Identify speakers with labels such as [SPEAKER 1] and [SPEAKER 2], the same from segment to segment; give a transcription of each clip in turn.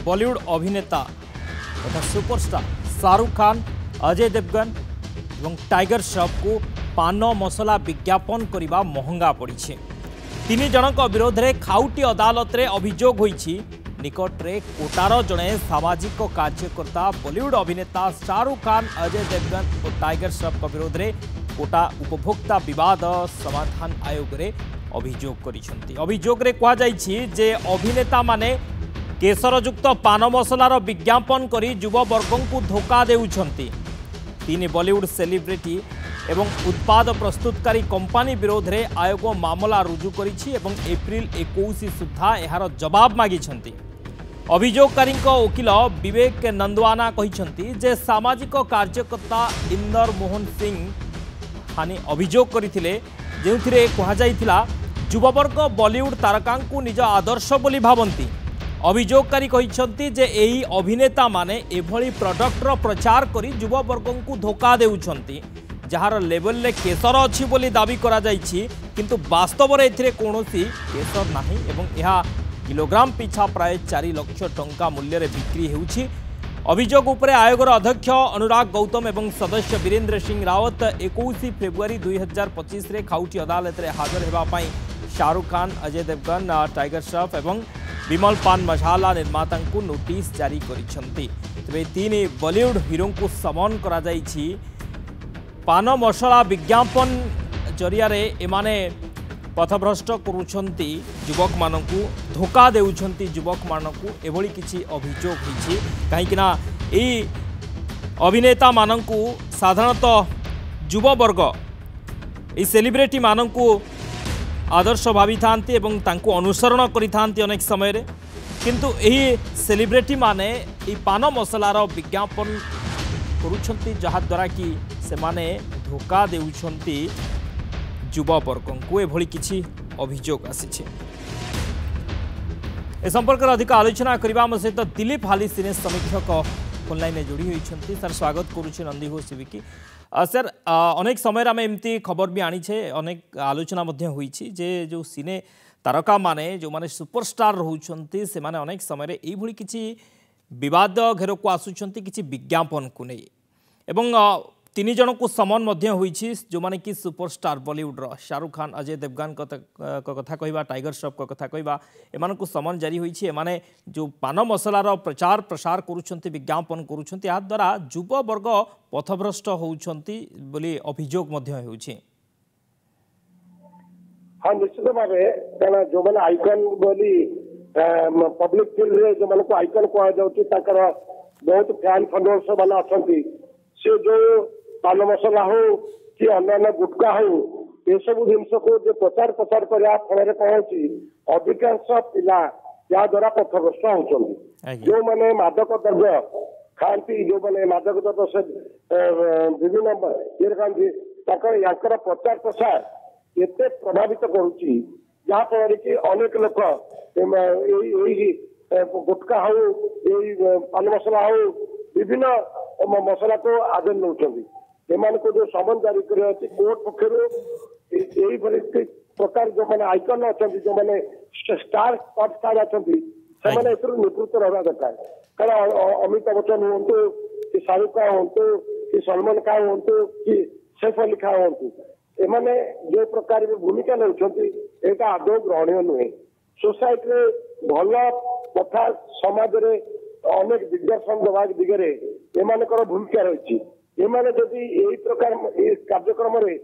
[SPEAKER 1] बॉलीवुड अभिनेता तथा सुपरस्टार शाहरुख खान, अजय देवगन और टाइगर श्रॉफ को पान मसला विज्ञापन करने महंगा पड़ी। तीन जनक विरोध में खाउटी अदालत रे अभियोग होईछि। निकट में कोटार जड़े सामाजिक कार्यकर्ता बॉलीवुड अभिनेता शाहरुख खान, अजय देवगन और टाइगर श्रॉफ विरोध में कोटा उपभोक्ता विवाद समाधान आयोग रे अभियोग करिसेंती। अभियोग रे कहा जाइछि जे अभिनेता माने केसरयुक्त पान मसलार विज्ञापन करी युववर्गों को धोखा देउछंती। तीन बॉलीवुड सेलिब्रिटी एवं उत्पाद प्रस्तुतकारी कंपनी विरोध में आयोग मामला रुजु करिछि एवं एप्रिल 21 सुधा यार जवाब मागिछंती। अभियोगकारी वकिल विवेक नंदवाना कहिछंती जे सामाजिक कार्यकर्ता इंदर मोहन सिंह हानि अभियोग करथिले, जेउथिरे कहा जाइथिला युववर्ग बॉलीवुड तारका को निज आदर्श बोली भावंती। अभियोगकारी कहिछंती जे एही अभिनेता माने एभली प्रोडक्टर प्रचार करी युववर्ग को धोखा देउछंती, जार लेवल ले केसर अच्छी बोली दाबी करा जाइछि, किंतु वास्तव में एथिरे कोनोसी केसर नाही एवं यह किलोग्राम पिछा प्राय 4 लाख टंका मूल्य रे बिक्री हेउछि। अभियोग उपरे आयोगर अध्यक्ष अनुराग गौतम एवं सदस्य वीरेंद्र सिंह रावत 21 फेब्रुआरी 2025 रे खाउटी अदालत रे हाजर हेबा पई शाहरुख खान, अजय देवगन, टाइगर श्रॉफ एवं विमल पान मसाला निर्माता को नोटिस जारी करिसेंती। तबे तीन बॉलीवुड हीरो को समन करा जाइछि। पान मसला विज्ञापन जरिया रे एमाने पथभ्रष्ट करुछंती, युवक मानकू धोखा देउछंती। युवक मानकू एभली किछि अभियोग होइछि, काहेकिना एई अभिनेता मानकू साधारणतः युववर्ग एई सेलिब्रिटी मानकू आदर्श भावी थांती एवं तांकू अनुसरण करि थांती अनेक समय रे, किंतु एही सेलिब्रिटी माने एई पान मसलार विज्ञापन करुछंती, जहा द्वारा कि से माने धोखा देउछंती युववर्ग को। एभली किछि अभियोग आसी। ए संपर्क में अधिक आलोचना करबा म सहित दिलीप हाली सिने समीक्षक ऑनलाइन जोड़ी होइछंती। सर स्वागत करूछि नंदी घोष सिविकी। सर अनेक समय आम एमती खबर भी आनी छे, अनेक आलोचना मध्य होइछि जे जो सिने तारका माने जो माने सुपरस्टार रहउछंती से माने अनेक समय एई भली किछि विवाद घेर को आसुछंती किछि विज्ञापन को नहीं एवं तीन जन को समन मध्य होइछि, जो माने कि सुपरस्टार बॉलीवुड रो शाहरुख खान, अजय देवगन कथा कहवा, टाइगर श्रॉफ कथा कहवा, एमान को समन जारी होइछि। एमाने जो पान मसलार प्रचार प्रसार करुछंती, विज्ञापन करुछंती, आ द्वारा युवा वर्ग पथभ्रष्ट होउछंती बोली अभियोग मध्य होउछि।
[SPEAKER 2] हाँ, निश्चित भावे काना जो माने आइकन बोली पब्लिक फील्ड रे जो माने को आइकन कहा जाउछि, ताकर बहुत फैन फॉलोअर्स वाला अछंती। से जो पान मसला हो कि अन्य गुटका हो, ये सब जिनस को जो प्रचार प्रसार करा फल कौन अधिकांश पिला या द्वारा पथभ्रष्ट होती। जो मैंने मादक द्रव्य खाती, जो मैंने मादक द्रव्य से विभिन्न ये खाती, यार प्रचार प्रसार एते प्रभावित करुच्ची, जहाँफल कि अनेक लोक गुटका हो, पान मसला हो, विभिन्न मसला को आदर नौ को जो समन जारी कर कोर्ट पक्ष प्रकार जो मैंने आइकन अच्छा, जो मैंने स्टार अच्छा से नेतृत्व रहा दरकार। कारण अमिताभ बच्चन हूँ कि शाहरुख खान हूँ कि सलमान खान हूँ कि सैफ अली खान हूँ, एमाने जो प्रकार भूमिका नौकरी यहाँ आदौ ग्रहणीय नुहे। सोसाइटी भल कथा समाज में अनेक दिग्दर्शन देवा दिगरे एमानकर भूमिका रही। एमाने जदि यही प्रकार कार्यक्रम रे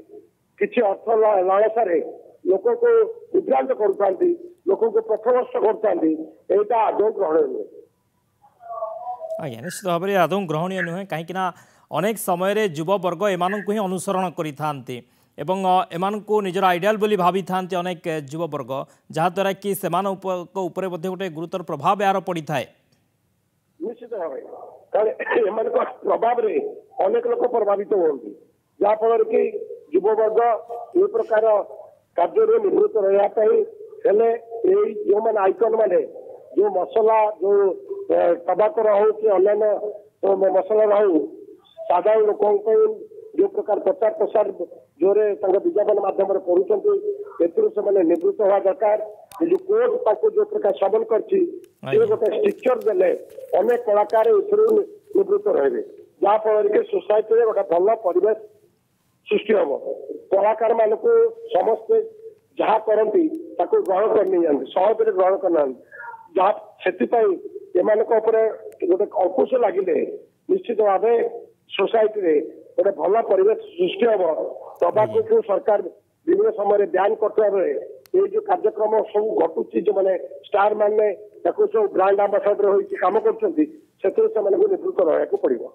[SPEAKER 2] किछि अर्थ लालसा लोक को विभ्रांत करतांती, लोक को पथभ्रष्ट करतांती, एटा आदौ ग्रहणीय नुहे।
[SPEAKER 1] आज्ञा निश्चित भाव में आदौ ग्रहणीय नुहे, कहीं अनेक समय युववर्ग एमानंकु ही अनुसरण करि थांती एवं एमानंकु निजर आइडियल बोली भावी थांती अनेक युववर्ग, जहा द्वारा कि सेमान उपरे मध्ये गोटे गुरुतर प्रभाव यार पड़ी थाए।
[SPEAKER 2] निश्चित भाव कारण प्रभाव रे अनेक लोक प्रभावित होती, जहाँफल कि युववर्ग ये प्रकार कार्य निवृत्त रहा जो मैंने आइकन माने जो मसला जो टबाकर हो कि अन्य मसला हो, साधारण लोक जो प्रकार प्रचार प्रसार जोरे विज्ञापन माध्यम करुँच निवृत्त हवा दरकार। जो कोर्ट जो प्रकार समन कर गोटे स्ट्रिक्चर देले अनेक कलाकार निवृत्त रहे जहाँफल कि सोसाइटी गोटे भल परिवेश सृष्टि हम कलाकार मान को समस्ते जहाँ करती ग्रहण कर नहीं जाती सहज ग्रहण करना जहाँ से गोटे अंकुश लगिले निश्चित भाव सोसाइटी गोटे भल परिवेश सृष्टि हम तंबाकू को सरकार विभिन्न समय ब्यान करता बेले ये जो कार्यक्रम सब घटुची जो मैंने स्टार मैंने सब ब्रांड आंबासाडर होती काम कर निवृत्त रहा पड़ो।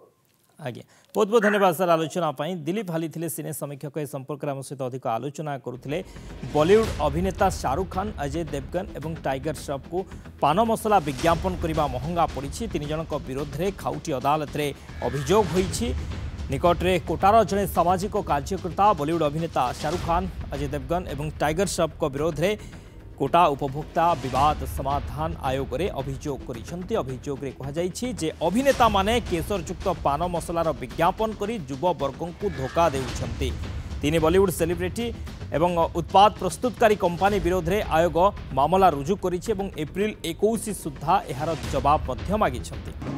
[SPEAKER 1] आज्ञा बहुत बहुत धन्यवाद सर आलोचना दिलीप हाली थे सिने समीक्षक ए संपर्क में आम सहित अधिक आलोचना करुले। बॉलीवुड अभिनेता शाहरुख खान अजय देवगन और टाइगर श्रॉफ को पान मसला विज्ञापन करने महंगा पड़ी। तीन जन विरोध में खाउटी अदालत में अभियोग होईछि। निकटरे कोटार जड़े सामाजिक कार्यकर्ता बॉलीवुड अभिनेता शाहरुख खान अजय देवगन और टाइगर श्रॉफ को विरोध में कोटा उपभोक्ता विवाद समाधान आयोग रे अभियोग करिसेंती। अभियोग रे कहा जाइछि जे अभिनेता माने केसरयुक्त पान मसलार विज्ञापन करी युववर्गों को धोखा देउछंती। तीन बॉलीवुड सेलिब्रिटी एवं उत्पाद प्रस्तुतकारी कंपनी विरोध में आयोग मामला रुजु करिछि एवं एप्रिल 21 सुधा एहार जवाब मागिछंती।